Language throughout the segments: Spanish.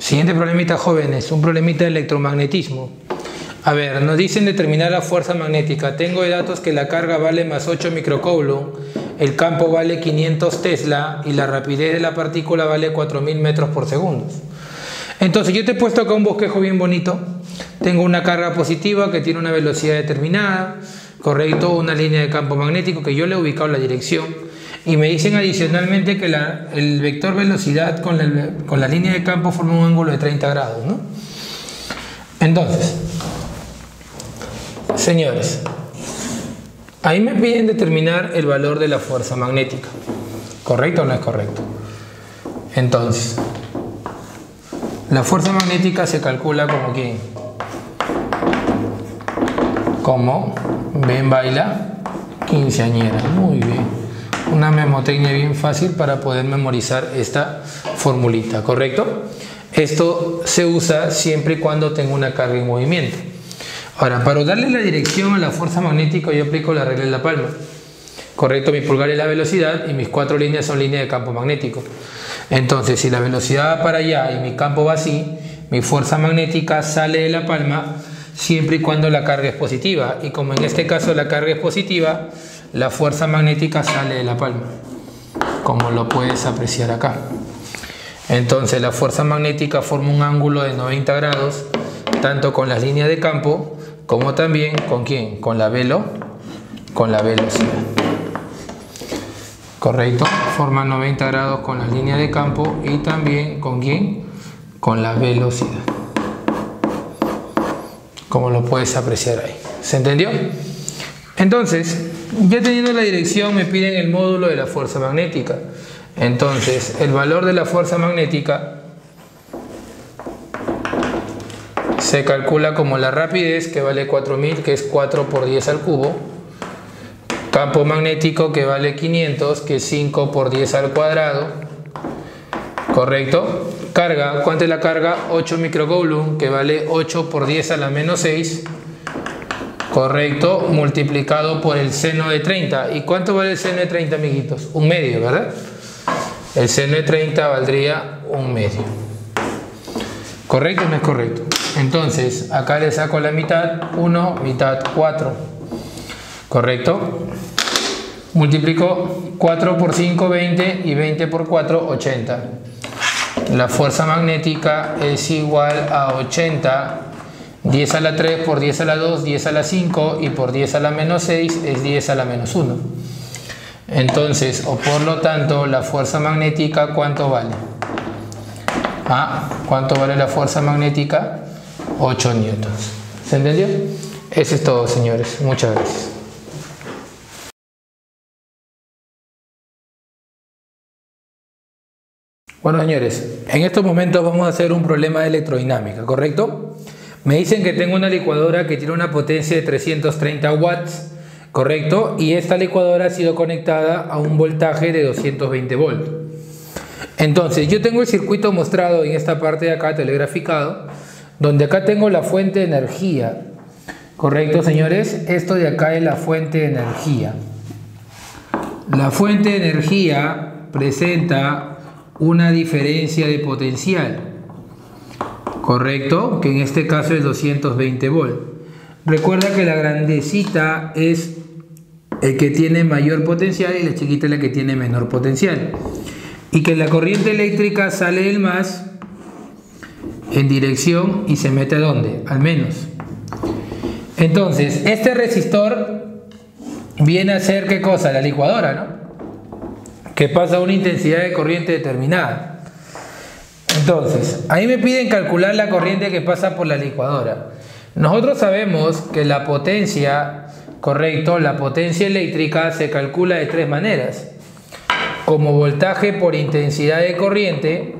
Siguiente problemita, jóvenes, un problemita de electromagnetismo. A ver, nos dicen determinar la fuerza magnética. Tengo de datos que la carga vale más 8 microcoulomb, el campo vale 500 Tesla y la rapidez de la partícula vale 4000 metros por segundo. Entonces yo te he puesto acá un bosquejo bien bonito. Tengo una carga positiva que tiene una velocidad determinada, correcto, una línea de campo magnético que yo le he ubicado la dirección, y me dicen adicionalmente que el vector velocidad con la línea de campo forma un ángulo de 30 grados, ¿no? Entonces, señores, ahí me piden determinar el valor de la fuerza magnética. ¿Correcto o no es correcto? Entonces, la fuerza magnética se calcula como ¿quién? Como ven baila quinceañera. Muy bien. Una memotecnia bien fácil para poder memorizar esta formulita, ¿correcto? Esto se usa siempre y cuando tengo una carga en movimiento. Ahora, para darle la dirección a la fuerza magnética yo aplico la regla de la palma. Correcto, mi pulgar es la velocidad y mis 4 líneas son líneas de campo magnético. Entonces, si la velocidad va para allá y mi campo va así, mi fuerza magnética sale de la palma siempre y cuando la carga es positiva. Y como en este caso la carga es positiva, la fuerza magnética sale de la palma, como lo puedes apreciar acá. Entonces la fuerza magnética forma un ángulo de 90 grados, tanto con las líneas de campo, como también ¿con quién? Con la velocidad. Correcto, forma 90 grados con las líneas de campo y también ¿con quién? Con la velocidad. Como lo puedes apreciar ahí. ¿Se entendió? Entonces, ya teniendo la dirección me piden el módulo de la fuerza magnética. Entonces, el valor de la fuerza magnética se calcula como la rapidez, que vale 4000, que es 4 por 10 al cubo. Campo magnético, que vale 500, que es 5 por 10 al cuadrado. ¿Correcto? Carga, ¿cuánto es la carga? 8 microcoulomb, que vale 8 por 10 a la menos 6. Correcto, multiplicado por el seno de 30. ¿Y cuánto vale el seno de 30, amiguitos? Un medio, ¿verdad? El seno de 30 valdría un medio. ¿Correcto o no es correcto? Entonces, acá le saco la mitad, 1, mitad 4. ¿Correcto? Multiplico 4 por 5, 20, y 20 por 4, 80. La fuerza magnética es igual a 80, 10 a la 3 por 10 a la 2, 10 a la 5, y por 10 a la menos 6 es 10 a la menos 1. Entonces, o por lo tanto, la fuerza magnética, ¿cuánto vale? ¿Cuánto vale la fuerza magnética? 8 newtons. ¿Se entendió? Eso es todo, señores. Muchas gracias. Bueno, señores, en estos momentos vamos a hacer un problema de electrodinámica, ¿correcto? Me dicen que tengo una licuadora que tiene una potencia de 330 watts, ¿correcto? Y esta licuadora ha sido conectada a un voltaje de 220 volts. Entonces, yo tengo el circuito mostrado en esta parte de acá, telegraficado, donde acá tengo la fuente de energía, ¿correcto, señores? Esto de acá es la fuente de energía. La fuente de energía presenta una diferencia de potencial, correcto, que en este caso es 220 volts. Recuerda que la grandecita es el que tiene mayor potencial y la chiquita es la que tiene menor potencial, y que la corriente eléctrica sale del más en dirección y se mete ¿a dónde? Al menos. Entonces este resistor viene a ser ¿qué cosa? La licuadora, ¿no? Que pasa a una intensidad de corriente determinada. Entonces, ahí me piden calcular la corriente que pasa por la licuadora. Nosotros sabemos que la potencia, correcto, la potencia eléctrica se calcula de 3 maneras. Como voltaje por intensidad de corriente,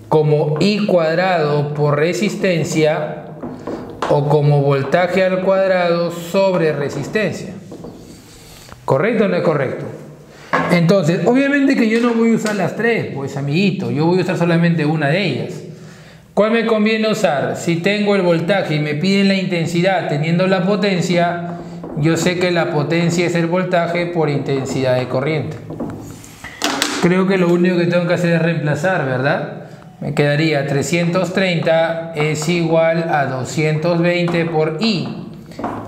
como I cuadrado por resistencia, o como voltaje al cuadrado sobre resistencia. ¿Correcto o no es correcto? Entonces, obviamente que yo no voy a usar las 3, pues amiguito, yo voy a usar solamente una de ellas. ¿Cuál me conviene usar? Si tengo el voltaje y me piden la intensidad teniendo la potencia, yo sé que la potencia es el voltaje por intensidad de corriente. Creo que lo único que tengo que hacer es reemplazar, ¿verdad? Me quedaría 330 es igual a 220 por I.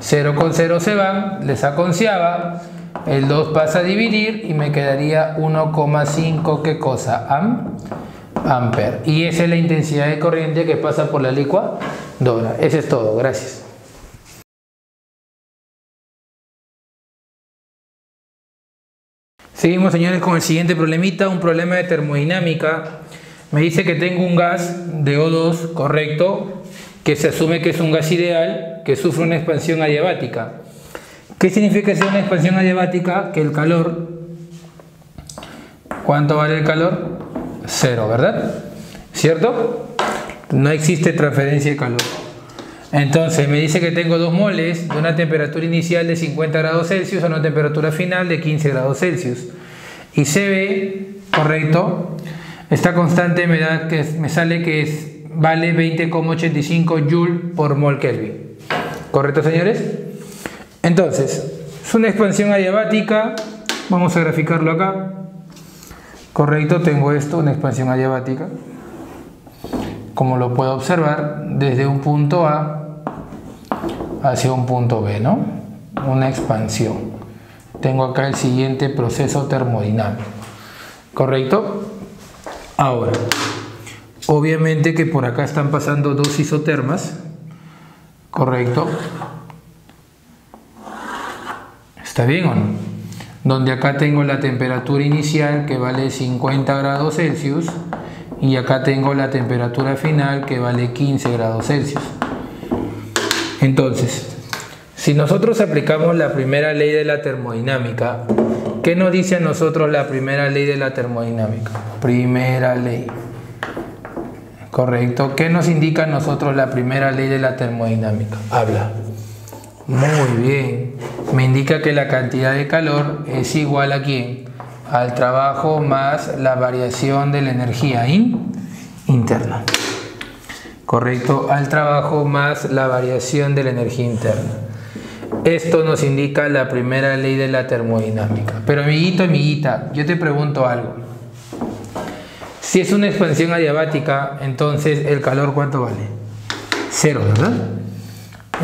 0 con 0 se van, le saco onceava, el 2 pasa a dividir y me quedaría 1,5, ¿qué cosa? Amper. Y esa es la intensidad de corriente que pasa por la licuadora. Eso es todo, gracias. Seguimos, señores, con el siguiente problemita, un problema de termodinámica. Me dice que tengo un gas de O2, correcto, que se asume que es un gas ideal, que sufre una expansión adiabática. ¿Qué significa ser una expansión adiabática? Que el calor, ¿cuánto vale el calor? 0, ¿verdad? ¿Cierto? No existe transferencia de calor. Entonces me dice que tengo 2 moles de una temperatura inicial de 50 grados Celsius a una temperatura final de 15 grados Celsius. Y CB, correcto, esta constante me sale que vale 20,85 Joule por mol Kelvin. ¿Correcto, señores? Entonces, es una expansión adiabática. Vamos a graficarlo acá. Correcto, tengo esto, una expansión adiabática. Como lo puedo observar, desde un punto A hacia un punto B, ¿no? Una expansión. Tengo acá el siguiente proceso termodinámico. ¿Correcto? Ahora, obviamente que por acá están pasando 2 isotermas. ¿Correcto? ¿Está bien o no? Donde acá tengo la temperatura inicial que vale 50 grados Celsius y acá tengo la temperatura final que vale 15 grados Celsius. Entonces, si nosotros aplicamos la primera ley de la termodinámica, ¿qué nos dice a nosotros la primera ley de la termodinámica? Primera ley. Correcto. ¿Qué nos indica a nosotros la primera ley de la termodinámica? Habla. Muy bien. Me indica que la cantidad de calor es igual a ¿quién? Al trabajo más la variación de la energía interna. Correcto, al trabajo más la variación de la energía interna. Esto nos indica la primera ley de la termodinámica. Pero amiguito, amiguita, yo te pregunto algo. Si es una expansión adiabática, entonces el calor ¿cuánto vale? 0, ¿verdad?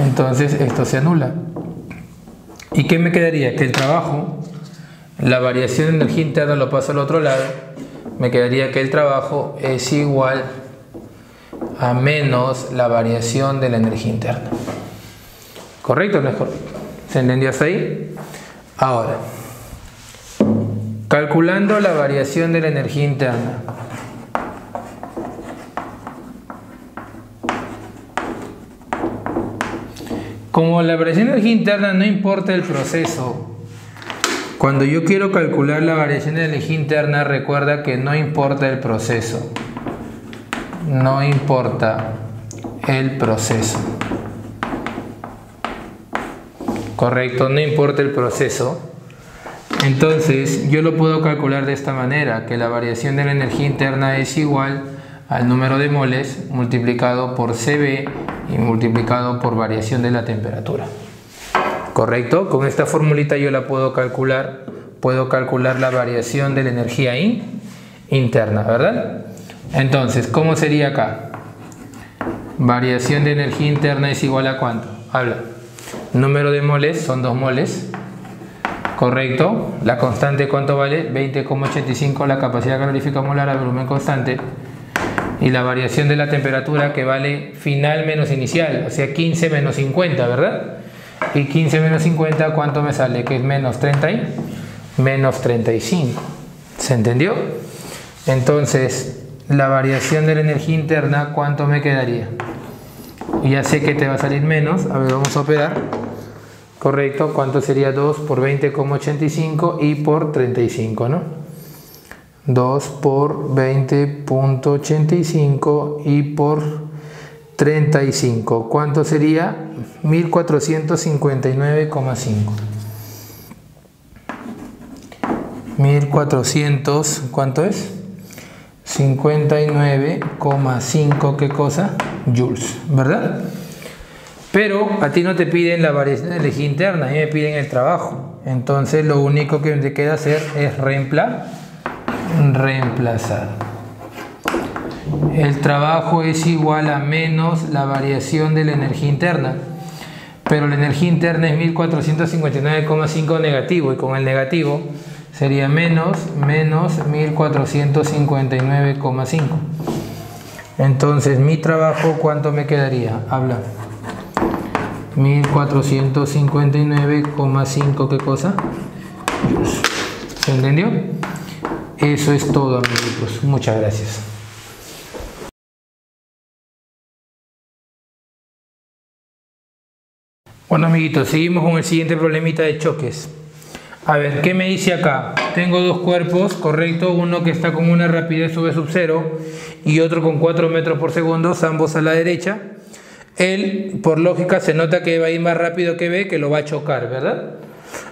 Entonces esto se anula. ¿Y qué me quedaría? Que el trabajo, la variación de energía interna lo paso al otro lado, me quedaría que el trabajo es igual a menos la variación de la energía interna. ¿Correcto o no es correcto? ¿Se entendió hasta ahí? Ahora, calculando la variación de la energía interna, como la variación de energía interna no importa el proceso, cuando yo quiero calcular la variación de energía interna, recuerda que no importa el proceso. No importa el proceso. Correcto, no importa el proceso. Entonces, yo lo puedo calcular de esta manera, que la variación de la energía interna es igual al número de moles multiplicado por CB y multiplicado por variación de la temperatura. ¿Correcto? Con esta formulita yo la puedo calcular la variación de la energía interna, ¿verdad? Entonces, ¿cómo sería acá? Variación de energía interna es igual a ¿cuánto? Habla. Número de moles son 2 moles. ¿Correcto? La constante ¿cuánto vale? 20,85 la capacidad calorífica molar a volumen constante. Y la variación de la temperatura que vale final menos inicial, o sea 15 menos 50, ¿verdad? Y 15 menos 50, ¿cuánto me sale? Que es menos 30 y menos 35. ¿Se entendió? Entonces, la variación de la energía interna, ¿cuánto me quedaría? Y ya sé que te va a salir menos. A ver, vamos a operar. Correcto, ¿cuánto sería 2 por 20,85 y por 35, ¿no? 2 por 20,85 y por 35. ¿Cuánto sería? 1459,5. 1400, ¿cuánto es? 59,5, ¿qué cosa? Joules, ¿verdad? Pero a ti no te piden la variación de energía interna, a mí me piden el trabajo. Entonces lo único que te queda hacer es reemplazar. el trabajo es igual a menos la variación de la energía interna. Pero la energía interna es 1459,5 negativo, y con el negativo sería menos 1459,5. Entonces mi trabajo, ¿cuánto me quedaría? Habla. 1459,5, ¿qué cosa? ¿Se entendió? Eso es todo, amiguitos. Muchas gracias. Bueno, amiguitos, seguimos con el siguiente problemita de choques. A ver, ¿qué me dice acá? Tengo dos cuerpos, correcto, uno que está con una rapidez V sub 0 y otro con 4 metros por segundo, ambos a la derecha. Él, por lógica, se nota que va a ir más rápido que B, que lo va a chocar, ¿verdad?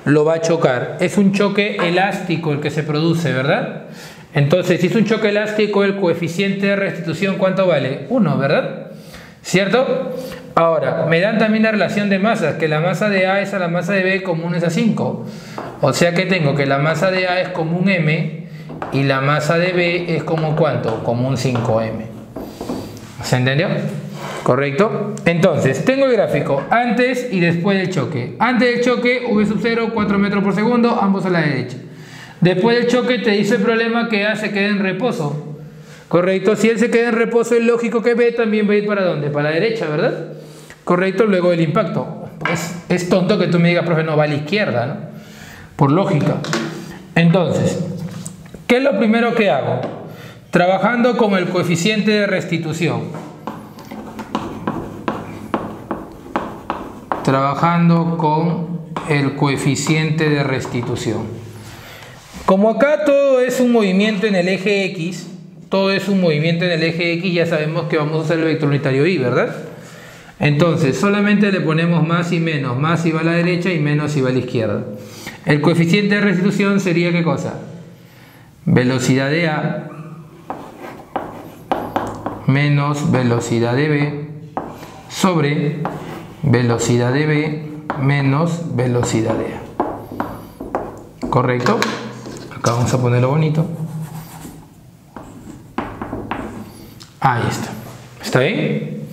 Lo va a chocar. Es un choque elástico el que se produce, ¿verdad? Entonces, si es un choque elástico, el coeficiente de restitución, ¿cuánto vale? 1, ¿verdad? ¿Cierto? Ahora, me dan también la relación de masas, que la masa de A es a la masa de B común es a 5. O sea que tengo que la masa de A es como un M y la masa de B es como ¿cuánto? Como un 5M. ¿Se entendió? ¿Correcto? Entonces, tengo el gráfico antes y después del choque. Antes del choque, V sub 0, 4 metros por segundo, ambos a la derecha. Después del choque te dice el problema que A se quede en reposo. ¿Correcto? Si él se queda en reposo, es lógico que B también va a ir ¿para dónde? Para la derecha, ¿verdad? ¿Correcto? Luego del impacto. Pues es tonto que tú me digas, profe, no va a la izquierda, ¿no? Por lógica. Entonces, ¿qué es lo primero que hago? Trabajando con el coeficiente de restitución. Trabajando con el coeficiente de restitución. Como acá todo es un movimiento en el eje X, todo es un movimiento en el eje X, ya sabemos que vamos a hacer el vector unitario Y, ¿verdad? Entonces, solamente le ponemos más y menos. Más si va a la derecha y menos si va a la izquierda. El coeficiente de restitución sería ¿qué cosa? Velocidad de A menos velocidad de B sobre velocidad de B menos velocidad de A. ¿Correcto? Acá vamos a ponerlo bonito. Ahí está. ¿Está bien?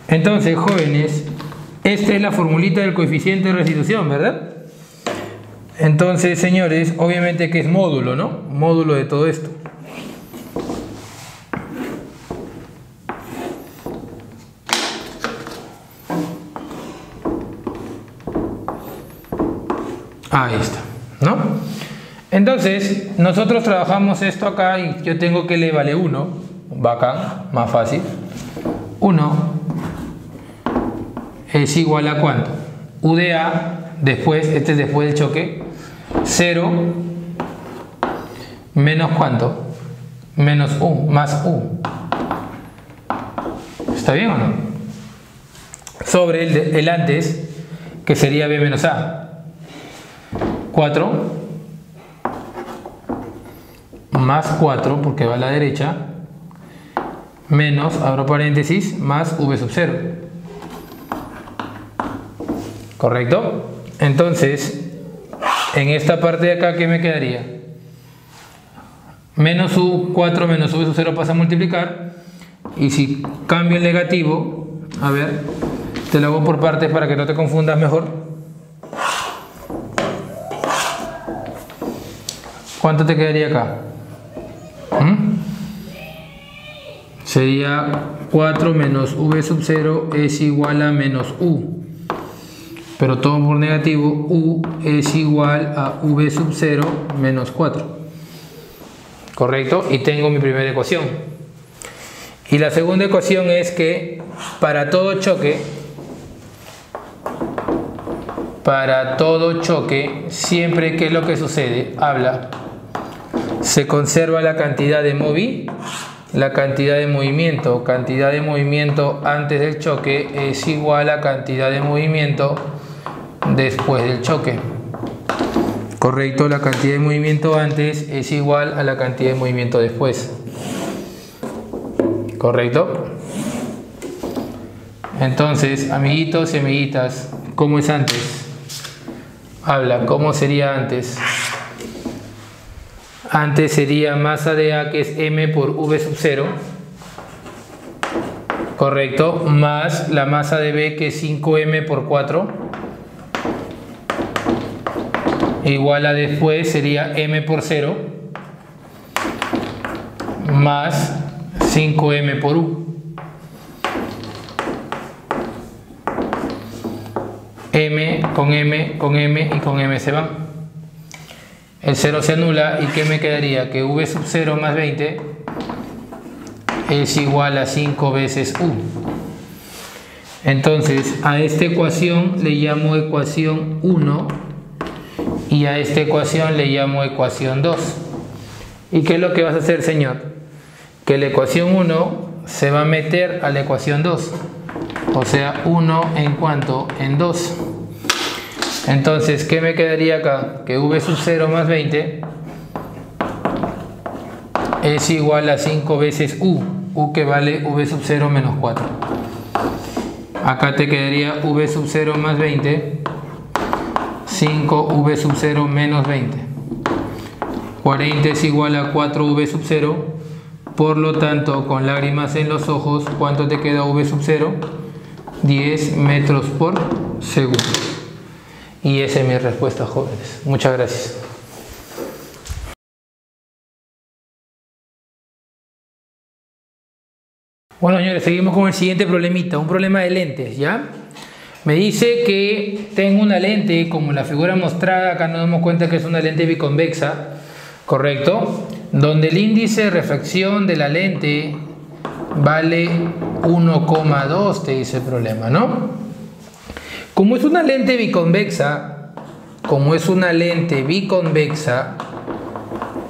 Entonces, jóvenes, esta es la formulita del coeficiente de restitución, ¿verdad? Entonces, señores, obviamente que es módulo, ¿no? Módulo de todo esto. Ahí está, ¿no? Entonces, nosotros trabajamos esto acá y yo tengo que le vale 1. Bacán, más fácil. 1 es igual a ¿cuánto? U de A, después, este es después del choque, 0 menos ¿cuánto? Menos U, más U. ¿Está bien o no? Sobre el antes, que sería B menos A. 4 más 4, porque va a la derecha, menos, abro paréntesis, más V sub 0. ¿Correcto? Entonces, en esta parte de acá, ¿qué me quedaría? Menos U, 4 menos V sub 0 pasa a multiplicar. Y si cambio el negativo, a ver, te lo hago por partes para que no te confundas mejor. ¿Cuánto te quedaría acá? Sería 4 menos V sub 0 es igual a menos U. Pero todo por negativo, U es igual a V sub 0 menos 4. ¿Correcto? Y tengo mi primera ecuación. Y la segunda ecuación es que para todo choque, siempre que es lo que sucede, habla, se conserva la cantidad de movi, la cantidad de movimiento. Cantidad de movimiento antes del choque es igual a cantidad de movimiento después del choque. Correcto, la cantidad de movimiento antes es igual a la cantidad de movimiento después. ¿Correcto? Entonces, amiguitos y amiguitas, ¿cómo es antes? Habla, ¿cómo sería antes? Antes sería masa de A, que es M por V sub 0, correcto, más la masa de B, que es 5m por 4, igual a después sería m por 0, más 5m por U. M con M con M y con M se van. El 0 se anula y ¿qué me quedaría? Que V sub 0 más 20 es igual a 5 veces U. Entonces a esta ecuación le llamo ecuación 1 y a esta ecuación le llamo ecuación 2. ¿Y qué es lo que vas a hacer, señor? Que la ecuación 1 se va a meter a la ecuación 2. O sea, 1 en cuanto en 2. Entonces, ¿qué me quedaría acá? Que V sub 0 más 20 es igual a 5 veces U. U que vale V sub 0 menos 4. Acá te quedaría V sub 0 más 20, 5V sub 0 menos 20. 40 es igual a 4V sub 0. Por lo tanto, con lágrimas en los ojos, ¿cuánto te queda V sub 0? 10 metros por segundo. Y esa es mi respuesta, jóvenes. Muchas gracias. Bueno, señores, seguimos con el siguiente problemita, un problema de lentes, ¿ya? Me dice que tengo una lente, como la figura mostrada, acá nos damos cuenta que es una lente biconvexa, ¿correcto? Donde el índice de refracción de la lente vale 1,2, te dice el problema, ¿no? Como es una lente biconvexa,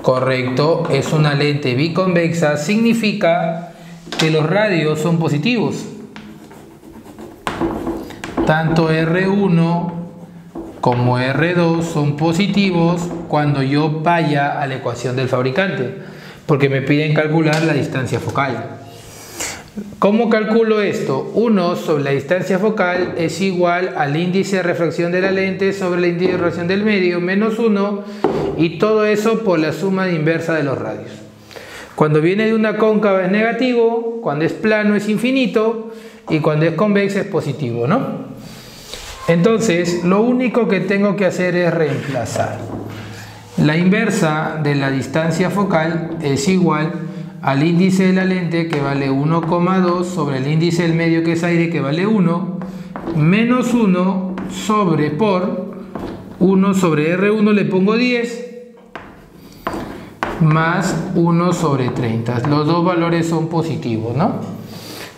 correcto, es una lente biconvexa, significa que los radios son positivos. Tanto R1 como R2 son positivos cuando yo vaya a la ecuación del fabricante, porque me piden calcular la distancia focal. ¿Cómo calculo esto? 1 sobre la distancia focal es igual al índice de refracción de la lente sobre el índice de refracción del medio menos 1, y todo eso por la suma de inversa de los radios. Cuando viene de una cóncava es negativo, cuando es plano es infinito y cuando es convexa es positivo, ¿no? Entonces, lo único que tengo que hacer es reemplazar. La inversa de la distancia focal es igual al índice de la lente, que vale 1,2, sobre el índice del medio, que es aire, que vale 1, menos 1 sobre por 1 sobre R1 le pongo 10, más 1 sobre 30. Los dos valores son positivos, ¿no?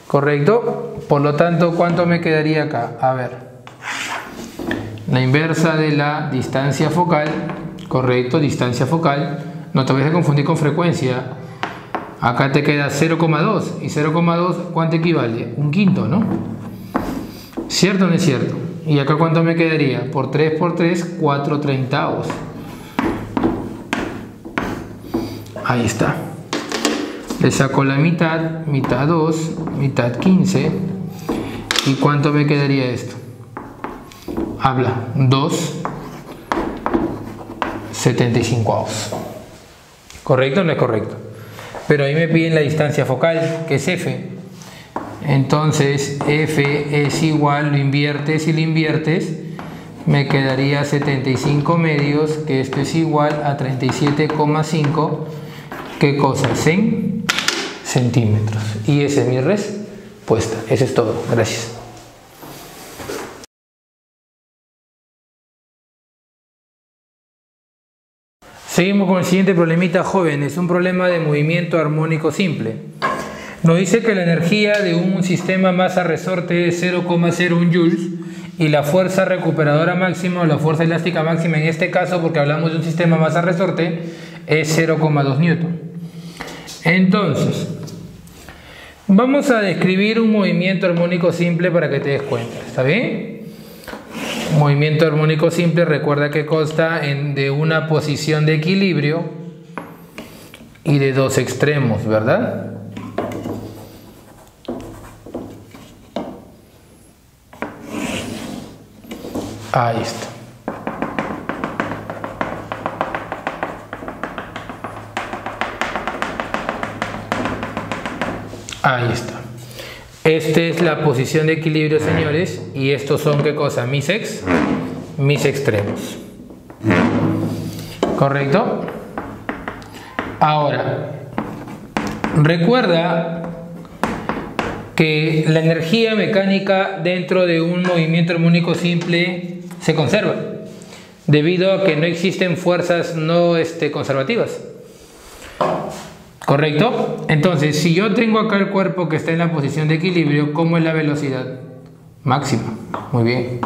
¿Correcto? Por lo tanto, ¿cuánto me quedaría acá? A ver, la inversa de la distancia focal, correcto, distancia focal, no te vayas a confundir con frecuencia. Acá te queda 0,2, y 0,2 ¿cuánto equivale? Un quinto, ¿no? ¿Cierto o no es cierto? Y acá ¿cuánto me quedaría? Por 3 por 3, 4 treintavos. Ahí está. Le saco la mitad, mitad 2, mitad 15. ¿Y cuánto me quedaría esto? Habla, 2 75avos. ¿Correcto o no es correcto? Pero ahí me piden la distancia focal, que es F. Entonces F es igual, lo inviertes y lo inviertes, me quedaría 75 medios, que esto es igual a 37,5. ¿Qué cosa? En centímetros. Y esa es mi respuesta. Eso es todo. Gracias. Seguimos con el siguiente problemita, jóvenes. Un problema de movimiento armónico simple. Nos dice que la energía de un sistema masa-resorte es 0,01 joules y la fuerza recuperadora máxima o la fuerza elástica máxima, en este caso, porque hablamos de un sistema masa-resorte, es 0,2 newton. Entonces, vamos a describir un movimiento armónico simple para que te des cuenta. ¿Está bien? Movimiento armónico simple, recuerda que consta de una posición de equilibrio y de dos extremos, ¿verdad? Ahí está. Ahí está. Esta es la posición de equilibrio, señores, y estos son, ¿qué cosa? Mis extremos. ¿Correcto? Ahora, recuerda que la energía mecánica dentro de un movimiento armónico simple se conserva, debido a que no existen fuerzas no conservativas. ¿Correcto? Entonces, si yo tengo acá el cuerpo que está en la posición de equilibrio, ¿cómo es la velocidad? Máxima. Muy bien.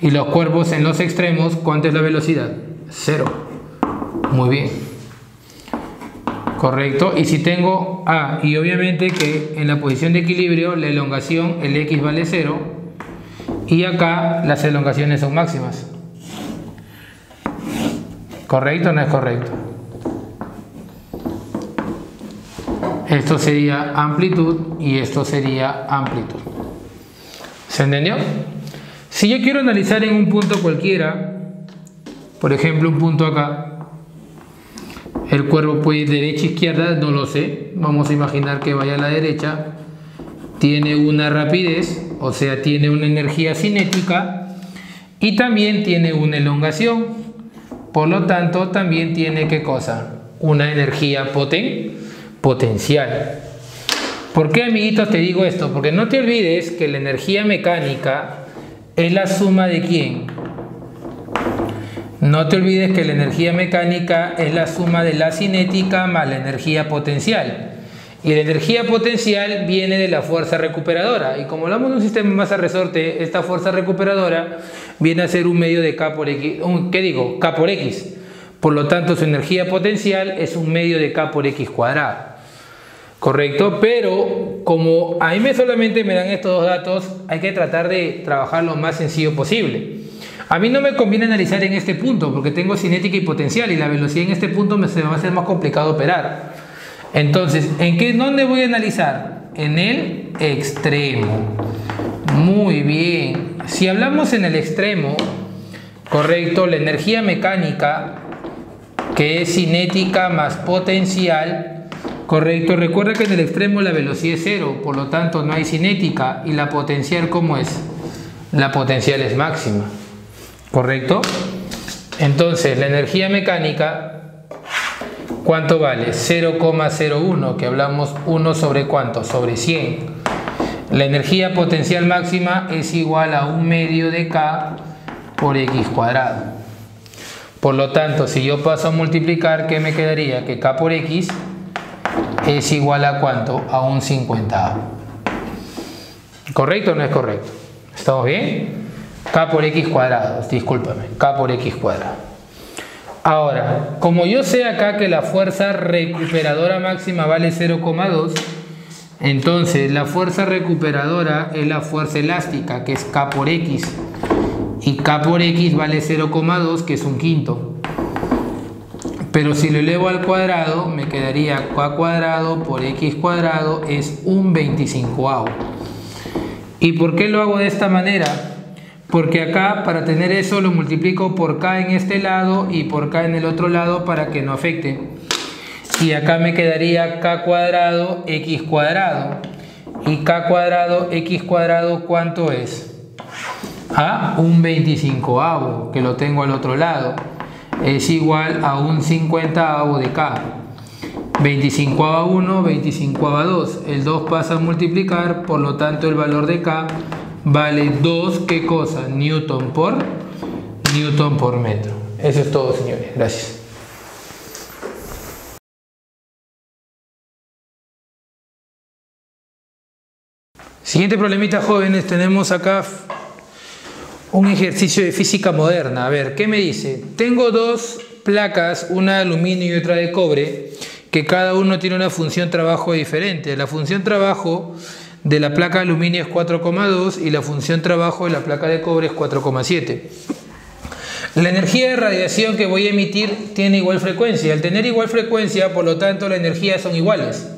Y los cuerpos en los extremos, ¿cuánto es la velocidad? 0. Muy bien. Correcto. Y si tengo y obviamente que en la posición de equilibrio la elongación, el X vale 0, y acá las elongaciones son máximas. ¿Correcto o no es correcto? Esto sería amplitud y esto sería amplitud. ¿Se entendió? Si yo quiero analizar en un punto cualquiera, por ejemplo un punto acá, el cuerpo puede ir derecha, izquierda, no lo sé, vamos a imaginar que vaya a la derecha, tiene una rapidez, o sea, tiene una energía cinética y también tiene una elongación, por lo tanto también tiene, ¿qué cosa? Una energía potencial. ¿Por qué, amiguitos, te digo esto? Porque no te olvides que la energía mecánica es la suma de ¿quién? No te olvides que la energía mecánica es la suma de la cinética más la energía potencial. Y la energía potencial viene de la fuerza recuperadora. Y como hablamos de un sistema de masa resorte, esta fuerza recuperadora viene a ser un medio de K por X. ¿Qué digo? K por X. Por lo tanto, su energía potencial es un medio de K por X cuadrado. ¿Correcto? Pero como a mí solamente me dan estos dos datos, hay que tratar de trabajar lo más sencillo posible. A mí no me conviene analizar en este punto porque tengo cinética y potencial y la velocidad en este punto se me va a hacer más complicado operar. Entonces, ¿dónde voy a analizar? En el extremo. Muy bien. Si hablamos en el extremo, correcto, la energía mecánica, que es cinética más potencial, correcto, recuerda que en el extremo la velocidad es 0, por lo tanto no hay cinética, y la potencial, ¿cómo es? La potencial es máxima. ¿Correcto? Entonces, la energía mecánica, ¿cuánto vale? 0,01, que hablamos 1 sobre ¿cuánto? Sobre 100. La energía potencial máxima es igual a un medio de K por X cuadrado. Por lo tanto, si yo paso a multiplicar, ¿qué me quedaría? Que K por X es igual a ¿cuánto? A un 50avo. ¿Correcto o no es correcto? ¿Estamos bien? K por X cuadrado, discúlpame, K por X cuadrado. Ahora, como yo sé acá que la fuerza recuperadora máxima vale 0,2, entonces la fuerza recuperadora es la fuerza elástica, que es K por X. Y K por X vale 0,2, que es un quinto. Pero si lo elevo al cuadrado, me quedaría K cuadrado por X cuadrado es un 25avo. ¿Y por qué lo hago de esta manera? Porque acá, para tener eso, lo multiplico por K en este lado y por K en el otro lado para que no afecte. Y acá me quedaría K cuadrado X cuadrado. Y K cuadrado X cuadrado, ¿cuánto es? Un 25avo, que lo tengo al otro lado. Es igual a un 50avo de K. 25avo a 1, 25avo a 2. El 2 pasa a multiplicar, por lo tanto el valor de K vale 2, ¿qué cosa? Newton por metro. Eso es todo, señores. Gracias. Siguiente problemita, jóvenes. Tenemos acá un ejercicio de física moderna. A ver, ¿qué me dice? Tengo dos placas, una de aluminio y otra de cobre, que cada uno tiene una función trabajo diferente. La función trabajo de la placa de aluminio es 4,2 y la función trabajo de la placa de cobre es 4,7. La energía de radiación que voy a emitir tiene igual frecuencia. Al tener igual frecuencia, por lo tanto, las energías son iguales.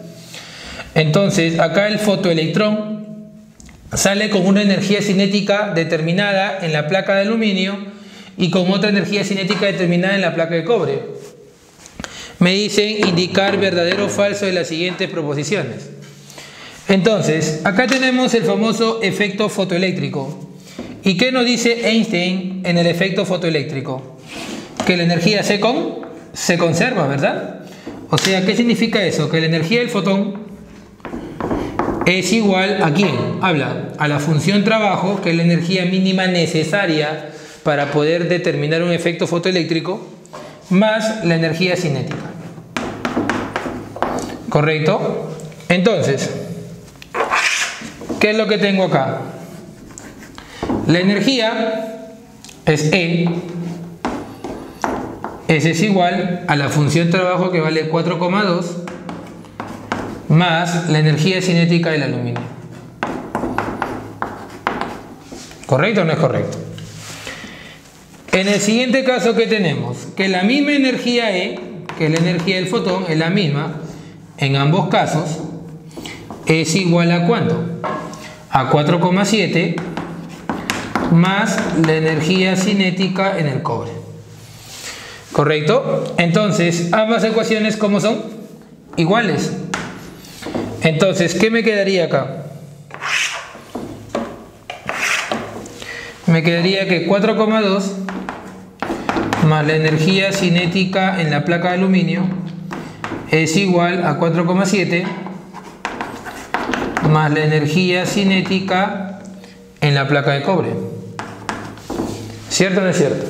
Entonces, acá el fotoelectrón sale con una energía cinética determinada en la placa de aluminio y con otra energía cinética determinada en la placa de cobre. Me dicen indicar verdadero o falso de las siguientes proposiciones. Entonces, acá tenemos el famoso efecto fotoeléctrico. ¿Y qué nos dice Einstein en el efecto fotoeléctrico? Que la energía se conserva, ¿verdad? O sea, ¿qué significa eso? Que la energía del fotón es igual ¿a quién? Habla a la función trabajo, que es la energía mínima necesaria para poder determinar un efecto fotoeléctrico, más la energía cinética. ¿Correcto? Entonces, ¿qué es lo que tengo acá? La energía es E. S es igual a la función trabajo, que vale 4,2, más la energía cinética del aluminio. ¿Correcto o no es correcto? En el siguiente caso, ¿qué tenemos? Que la misma energía E, que es la energía del fotón, es la misma en ambos casos, es igual a ¿cuánto? A 4,7 más la energía cinética en el cobre. ¿Correcto? Entonces, ambas ecuaciones, ¿cómo son? Iguales. Entonces, ¿qué me quedaría acá? Me quedaría que 4,2 más la energía cinética en la placa de aluminio es igual a 4,7 más la energía cinética en la placa de cobre. ¿Cierto o no es cierto?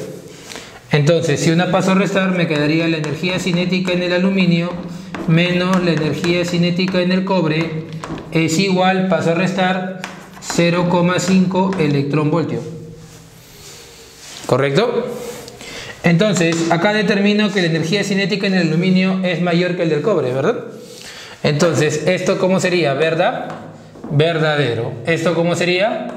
Entonces, si una paso a restar, me quedaría la energía cinética en el aluminio menos la energía cinética en el cobre es igual, paso a restar, 0,5 electronvoltio. ¿Correcto? Entonces, acá determino que la energía cinética en el aluminio es mayor que el del cobre, ¿verdad? Entonces, ¿esto cómo sería? ¿Verdad? Verdadero. ¿Esto cómo sería?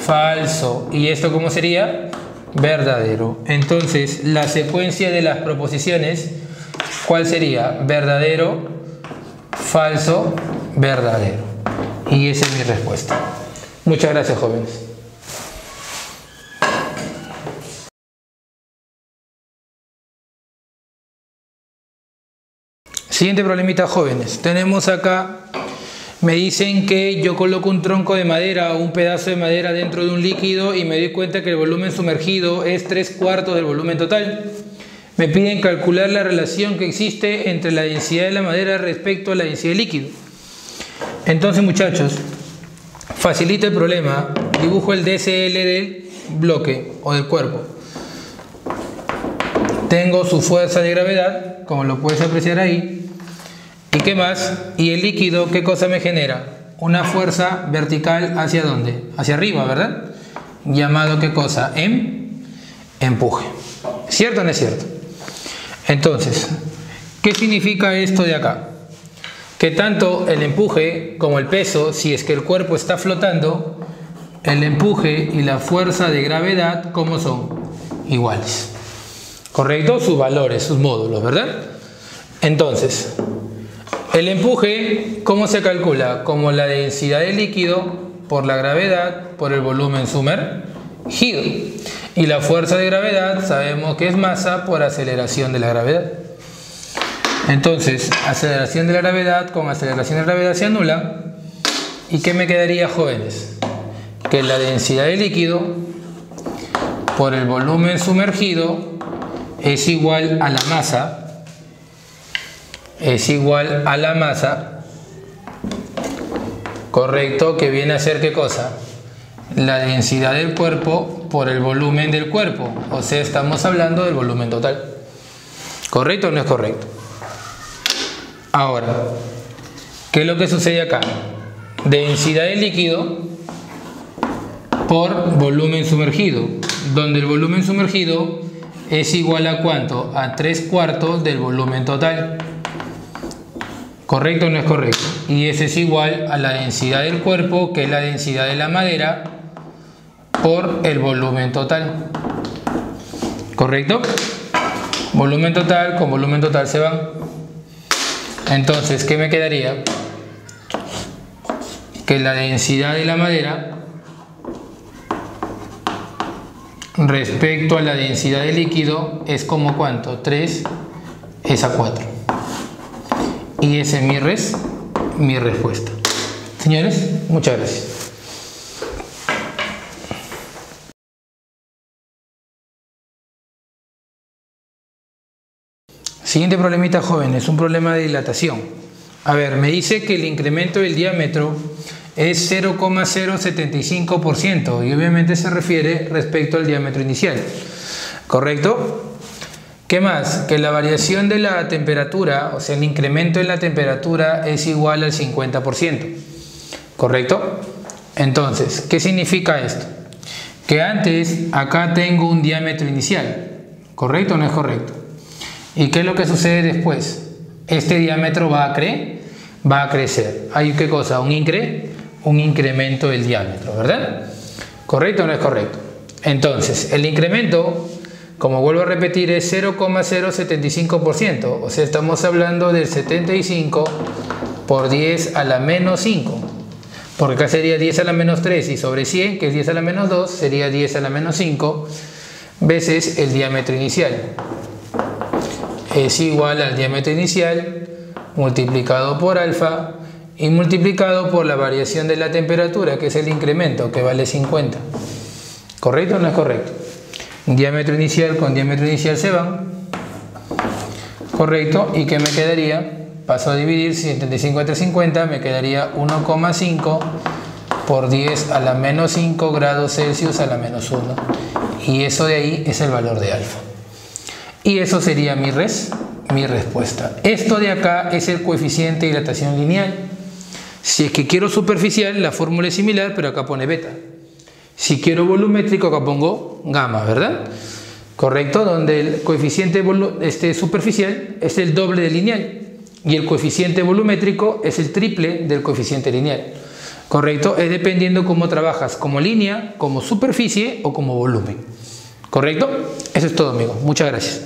Falso. ¿Y esto cómo sería? Verdadero. Entonces, la secuencia de las proposiciones, ¿cuál sería? Verdadero, falso, verdadero. Y esa es mi respuesta. Muchas gracias, jóvenes. Siguiente problemita, jóvenes. Tenemos acá, me dicen que yo coloco un tronco de madera o un pedazo de madera dentro de un líquido y me doy cuenta que el volumen sumergido es 3/4 del volumen total. Me piden calcular la relación que existe entre la densidad de la madera respecto a la densidad del líquido. Entonces, muchachos, facilito el problema. Dibujo el DSL del bloque o del cuerpo. Tengo su fuerza de gravedad, como lo puedes apreciar ahí. ¿Y qué más? Y el líquido, ¿qué cosa me genera? Una fuerza vertical, ¿hacia dónde? Hacia arriba, ¿verdad? Llamado, ¿qué cosa? Empuje. ¿Cierto o no es cierto? Entonces, ¿qué significa esto de acá? Que tanto el empuje como el peso, si es que el cuerpo está flotando, el empuje y la fuerza de gravedad, ¿cómo son? Iguales. ¿Correcto? Sus valores, sus módulos, ¿verdad? Entonces, el empuje, ¿cómo se calcula? Como la densidad del líquido por la gravedad por el volumen sumergido. Y la fuerza de gravedad sabemos que es masa por aceleración de la gravedad. Entonces, aceleración de la gravedad con aceleración de la gravedad se anula. ¿Y qué me quedaría, jóvenes? Que la densidad del líquido por el volumen sumergido es igual a la masa. Es igual a la masa, correcto, que viene a ser ¿qué cosa? La densidad del cuerpo por el volumen del cuerpo, o sea, estamos hablando del volumen total. ¿Correcto o no es correcto? Ahora, ¿qué es lo que sucede acá? Densidad del líquido por volumen sumergido, donde el volumen sumergido es igual a ¿cuánto? A 3/4 del volumen total. ¿Correcto o no es correcto? Y ese es igual a la densidad del cuerpo, que es la densidad de la madera, por el volumen total. ¿Correcto? Volumen total con volumen total se van. Entonces, ¿qué me quedaría? Que la densidad de la madera respecto a la densidad del líquido es como ¿cuánto? 3 es a 4. Y esa es mi respuesta. Señores, muchas gracias. Siguiente problemita, jóvenes, un problema de dilatación. A ver, me dice que el incremento del diámetro es 0,075% y obviamente se refiere respecto al diámetro inicial, ¿correcto? ¿Qué más? Que la variación de la temperatura, o sea, el incremento en la temperatura es igual al 50%, ¿correcto? Entonces, ¿qué significa esto? Que antes acá tengo un diámetro inicial, ¿correcto o no es correcto? ¿Y qué es lo que sucede después? Este diámetro va a crecer. ¿Hay qué cosa? Un incremento del diámetro, ¿verdad? ¿Correcto o no es correcto? Entonces, el incremento, como vuelvo a repetir, es 0,075%. O sea, estamos hablando del 75 por 10 a la menos 5. Porque acá sería 10 a la menos 3 y sobre 100, que es 10 a la menos 2, sería 10 a la menos 5 veces el diámetro inicial. Es igual al diámetro inicial multiplicado por alfa y multiplicado por la variación de la temperatura, que es el incremento, que vale 50. ¿Correcto o no es correcto? Diámetro inicial con diámetro inicial se van. Correcto. ¿Y qué me quedaría? Paso a dividir 75 entre 50, me quedaría 1,5 por 10 a la menos 5 grados Celsius a la menos 1. Y eso de ahí es el valor de alfa. Y eso sería mi respuesta. Esto de acá es el coeficiente de dilatación lineal. Si es que quiero superficial, la fórmula es similar, pero acá pone beta. Si quiero volumétrico, acá pongo gamma, ¿verdad? Correcto, donde el coeficiente superficial es el doble del lineal y el coeficiente volumétrico es el triple del coeficiente lineal. Correcto, es dependiendo cómo trabajas, como línea, como superficie o como volumen. ¿Correcto? Eso es todo, amigos. Muchas gracias.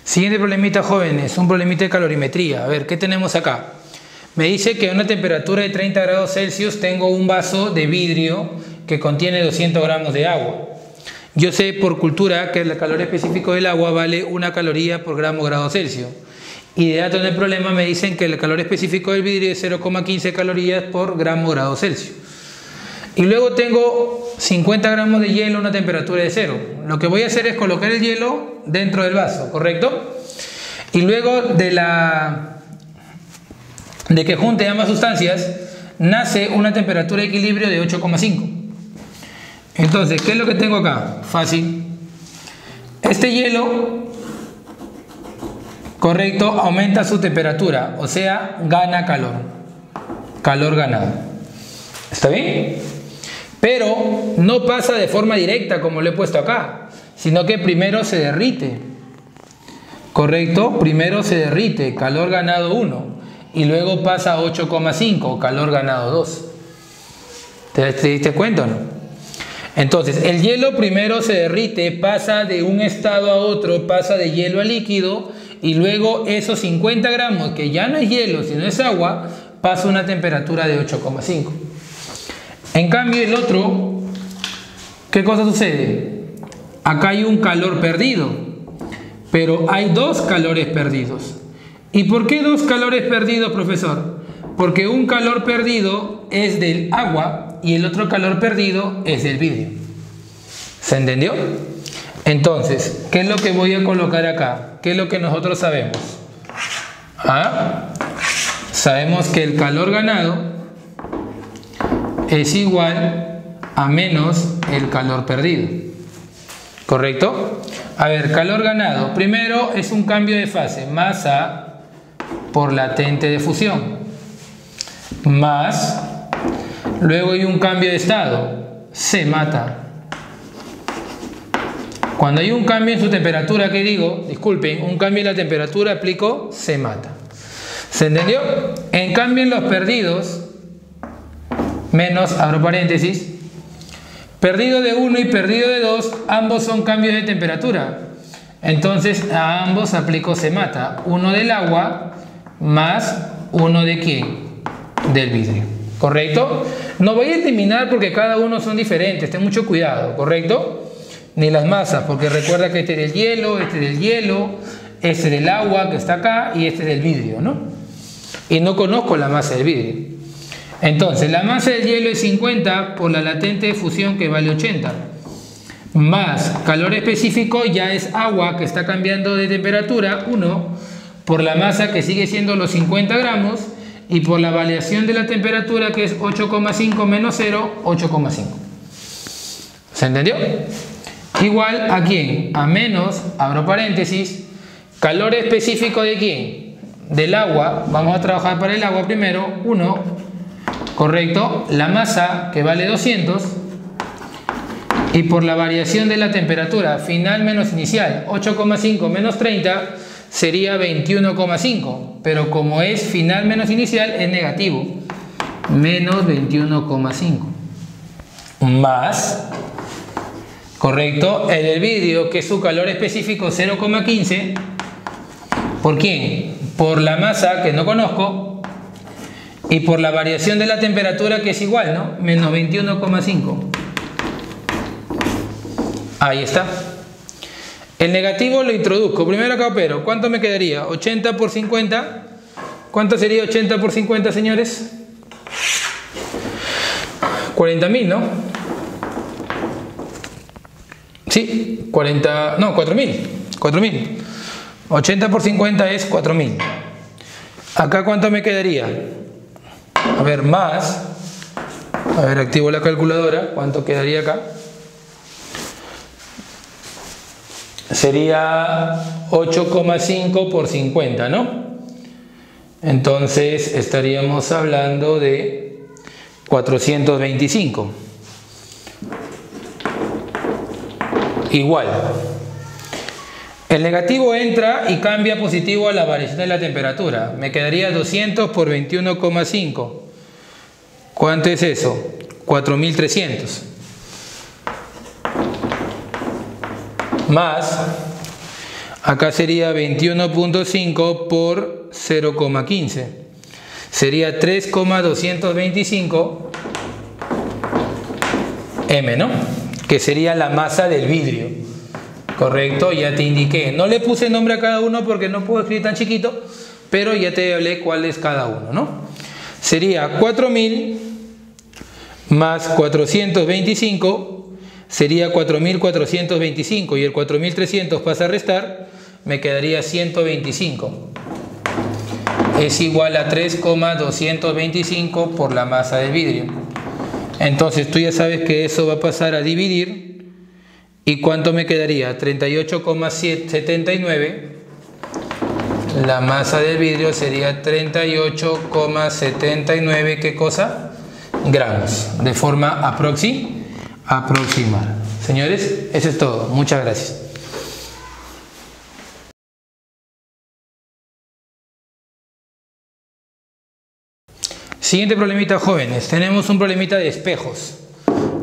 Siguiente problemita, jóvenes, un problemita de calorimetría. A ver, ¿qué tenemos acá? Me dice que a una temperatura de 30 grados Celsius tengo un vaso de vidrio que contiene 200 gramos de agua. Yo sé por cultura que el calor específico del agua vale 1 caloría por grado Celsius. Y de datos del problema me dicen que el calor específico del vidrio es 0,15 calorías por grado Celsius. Y luego tengo 50 gramos de hielo a una temperatura de 0. Lo que voy a hacer es colocar el hielo dentro del vaso, ¿correcto? Y luego de que junte ambas sustancias, nace una temperatura de equilibrio de 8,5. Entonces, ¿qué es lo que tengo acá? Fácil. Este hielo, correcto, aumenta su temperatura, o sea, gana calor. Calor ganado. ¿Está bien? Pero no pasa de forma directa como lo he puesto acá, sino que primero se derrite. ¿Correcto? Primero se derrite, calor ganado 1, y luego pasa a 8,5, calor ganado 2. ¿Te diste cuenta o no? Entonces, el hielo primero se derrite, pasa de un estado a otro, pasa de hielo a líquido, y luego esos 50 gramos, que ya no es hielo, sino es agua, pasa a una temperatura de 8,5. En cambio, el otro, ¿qué cosa sucede? Acá hay un calor perdido, pero hay dos calores perdidos. ¿Y por qué dos calores perdidos, profesor? Porque un calor perdido es del agua y el otro calor perdido es del vidrio. ¿Se entendió? Entonces, ¿qué es lo que voy a colocar acá? ¿Qué es lo que nosotros sabemos? Sabemos que el calor ganado es igual a menos el calor perdido. ¿Correcto? A ver, calor ganado. Primero es un cambio de fase. Masa por latente de fusión. Más. Luego hay un cambio de estado. Se mata. Cuando hay un cambio en su temperatura, ¿qué digo? Disculpen, un cambio en la temperatura, aplico se mata. ¿Se entendió? En cambio en los perdidos, menos, abro paréntesis, perdido de 1 y perdido de 2, ambos son cambios de temperatura. Entonces a ambos aplico se mata. Uno del agua más uno de ¿quién? Del vidrio. ¿Correcto? No voy a eliminar porque cada uno son diferentes, ten mucho cuidado, ¿correcto? ni las masas, porque recuerda que este es del hielo, este es del hielo, este es del agua que está acá y este es del vidrio, ¿no? Y no conozco la masa del vidrio. Entonces, la masa del hielo es 50 por la latente de fusión que vale 80. Más calor específico ya es agua que está cambiando de temperatura, 1, por la masa que sigue siendo los 50 gramos y por la variación de la temperatura que es 8,5 menos 0, 8,5. ¿Se entendió? Igual a quién, a menos, abro paréntesis, calor específico de quién, del agua, vamos a trabajar para el agua primero, 1, correcto, la masa que vale 200 y por la variación de la temperatura final menos inicial, 8,5 menos 30 sería 21,5, pero como es final menos inicial es negativo, menos 21,5 más, correcto, el del vidrio que es su calor específico 0,15, ¿por quién? Por la masa que no conozco y por la variación de la temperatura que es igual, ¿no? Menos 21,5. Ahí está. El negativo lo introduzco. Primero acá opero. ¿Cuánto me quedaría? 80 por 50. ¿Cuánto sería 80 por 50, señores? 40.000, ¿no? Sí, 40... No, 4.000. 4.000. 80 por 50 es 4.000. Acá ¿cuánto me quedaría? A ver, más. A ver, activo la calculadora. ¿Cuánto quedaría acá? Sería 8,5 por 50, ¿no? Entonces estaríamos hablando de 425. Igual. El negativo entra y cambia positivo a la variación de la temperatura. Me quedaría 200 por 21,5. ¿Cuánto es eso? 4.300. Más, acá sería 21.5 por 0,15. Sería 3,225 m, ¿no? Que sería la masa del vidrio. Correcto, ya te indiqué. No le puse nombre a cada uno porque no puedo escribir tan chiquito, pero ya te hablé cuál es cada uno, ¿no? Sería 4.000 más 425 sería 4.425 y el 4.300 pasa a restar, me quedaría 125. Es igual a 3,225 por la masa del vidrio. Entonces tú ya sabes que eso va a pasar a dividir. ¿Y cuánto me quedaría? 38,79. La masa del vidrio sería 38,79, ¿qué cosa? Gramos, de forma aproximar. Señores, eso es todo. Muchas gracias. Siguiente problemita, jóvenes. Tenemos un problemita de espejos.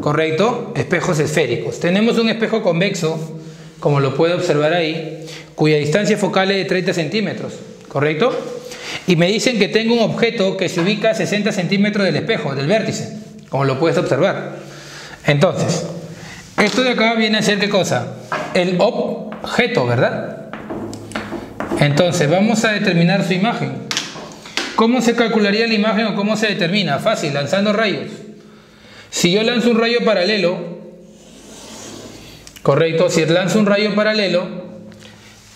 ¿Correcto? Espejos esféricos. Tenemos un espejo convexo, como lo puede observar ahí, cuya distancia focal es de 30 centímetros. ¿Correcto? Y me dicen que tengo un objeto que se ubica a 60 centímetros del espejo, del vértice, como lo puedes observar. Entonces, esto de acá viene a ser ¿qué cosa? El objeto, ¿verdad? Entonces, vamos a determinar su imagen. ¿Cómo se calcularía la imagen o cómo se determina? Fácil, lanzando rayos. Si yo lanzo un rayo paralelo, correcto, si lanzo un rayo paralelo,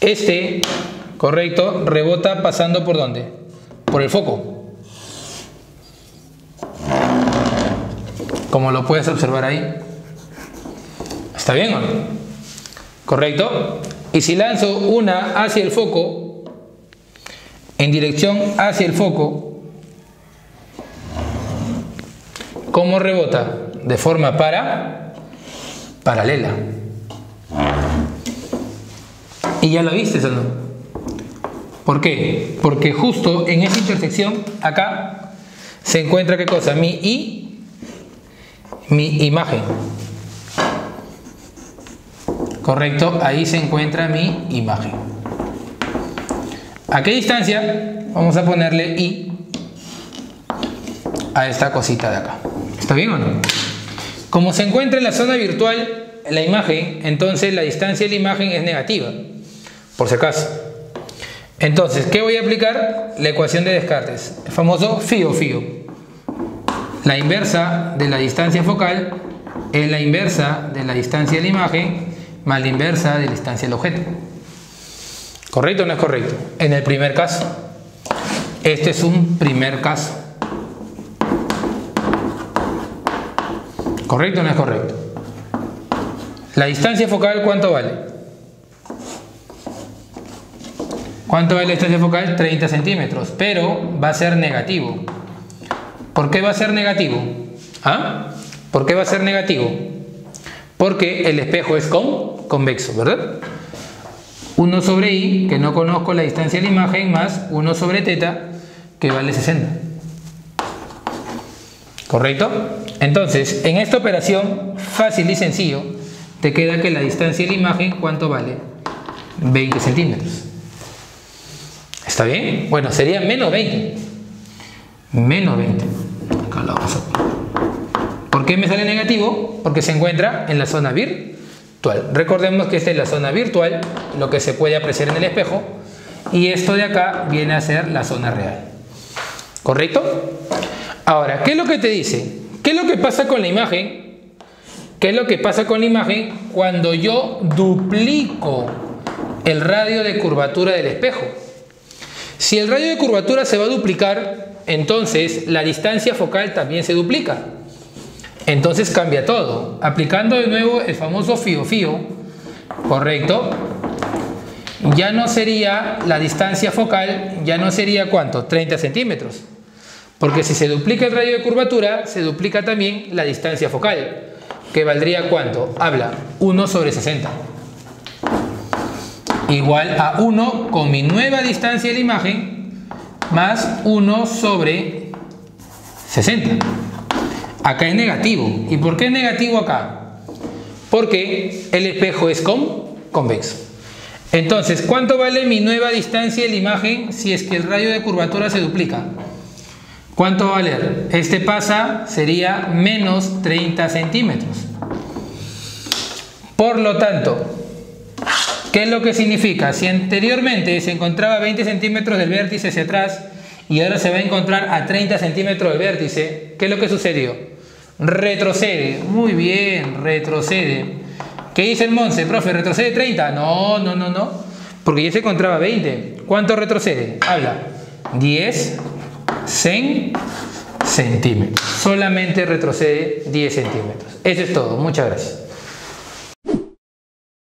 este, correcto, rebota pasando ¿por dónde? Por el foco. Como lo puedes observar ahí. ¿Está bien o no? ¿Correcto? Y si lanzo una hacia el foco, en dirección hacia el foco, ¿cómo rebota? De forma paralela. ¿Y ya lo viste o no? ¿Por qué? Porque justo en esa intersección, acá, se encuentra ¿qué cosa? Mi imagen. Correcto, ahí se encuentra mi imagen. ¿A qué distancia? Vamos a ponerle I a esta cosita de acá. ¿Está bien o no? Como se encuentra en la zona virtual, la imagen, entonces la distancia de la imagen es negativa, por si acaso. Entonces, ¿qué voy a aplicar? La ecuación de Descartes, el famoso φ. La inversa de la distancia focal es la inversa de la distancia de la imagen más la inversa de la distancia del objeto. ¿Correcto o no es correcto? En el primer caso. Este es un primer caso. ¿Correcto o no es correcto? La distancia focal, ¿cuánto vale? ¿Cuánto vale la distancia focal? 30 centímetros, pero va a ser negativo. ¿Por qué va a ser negativo? ¿Ah? ¿Por qué va a ser negativo? Porque el espejo es convexo, ¿verdad? 1 sobre i, que no conozco la distancia de la imagen, más 1 sobre teta, que vale 60. ¿Correcto? Entonces, en esta operación, fácil y sencillo, te queda que la distancia de la imagen, ¿cuánto vale? 20 centímetros. ¿Está bien? Bueno, sería menos 20. Menos 20. Acá lo vamos a poner. ¿Por qué me sale negativo? Porque se encuentra en la zona virtual. Recordemos que esta es la zona virtual, lo que se puede apreciar en el espejo, y esto de acá viene a ser la zona real. ¿Correcto? Ahora, ¿qué es lo que te dice? ¿Qué es lo que pasa con la imagen? ¿Qué es lo que pasa con la imagen cuando yo duplico el radio de curvatura del espejo? Si el radio de curvatura se va a duplicar, entonces la distancia focal también se duplica. Entonces cambia todo. Aplicando de nuevo el famoso φ, ¿correcto? Ya no sería la distancia focal, ya no sería ¿cuánto? 30 centímetros. Porque si se duplica el radio de curvatura, se duplica también la distancia focal, que valdría ¿cuánto? Habla 1 sobre 60. Igual a 1 con mi nueva distancia de la imagen, más 1 sobre 60. Acá es negativo. ¿Y por qué es negativo acá? Porque el espejo es convexo. Entonces, ¿cuánto vale mi nueva distancia de la imagen si es que el radio de curvatura se duplica? ¿Cuánto va a valer? Este pasa, sería menos 30 centímetros. Por lo tanto, ¿qué es lo que significa? Si anteriormente se encontraba 20 centímetros del vértice hacia atrás y ahora se va a encontrar a 30 centímetros del vértice, ¿qué es lo que sucedió? Retrocede. Muy bien, retrocede. ¿Qué dice el Monse? Profe, ¿retrocede 30? No, porque ya se encontraba 20. ¿Cuánto retrocede? Habla. 10 centímetros. Solamente retrocede 10 centímetros. Eso es todo. Muchas gracias.